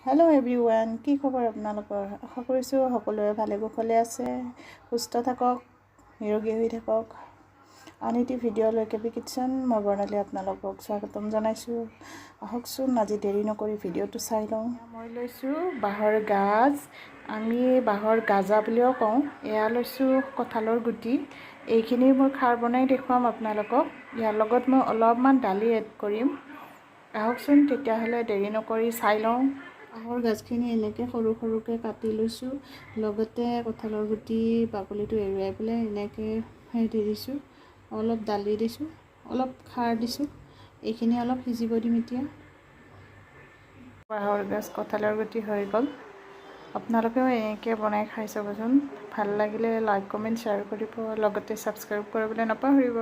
Hello' everyone, কি খবৰ আপোনালোকৰ? আশা কৰিছোঁ সকলোৱে ভালে কুশলে আছে, সুস্থ থাকক, নিৰোগী হৈ থাকক। আন এটি ভিডিঅ'লৈ কেবি কিটচেন মই বৰ্ণালী আপোনালোকক স্বাগতম জনাইছোঁ। আহকচোন আজি দেৰি নকৰি ভিডিঅ'টো চাই লওঁ। মই লৈছোঁ বাঁহৰ গাজ, আমি বাঁহৰ গাজা বুলিও কওঁ। এয়া লৈছোঁ কঁঠালৰ গুটি। এইখিনি মই খাৰ বনাই দেখুৱাম আপোনালোকক। ইয়াৰ লগত মই অলপমান দালি এড কৰিম। আহকচোন তেতিয়াহ'লে দেৰি নকৰি চাই লওঁ। বাঁহৰ গাজখিনি এনেকৈ সৰু সৰুকৈ কাটি লৈছোঁ, লগতে কঁঠালৰ গুটি বাকলিটো এৰুৱাই পেলাই এনেকৈ দি দিছোঁ। অলপ দালি দিছোঁ, অলপ খাৰ দিছোঁ। এইখিনি অলপ সিজিব দিম এতিয়া। বাঁহৰ গাজ কঁঠালৰ গুটি হৈ গ'ল। আপোনালোকেও এনেকৈ বনাই খাই চাবচোন। ভাল লাগিলে লাইক কমেণ্ট শ্বেয়াৰ কৰিব, লগতে ছাবস্ক্ৰাইব কৰিবলৈ নাপাহৰিব।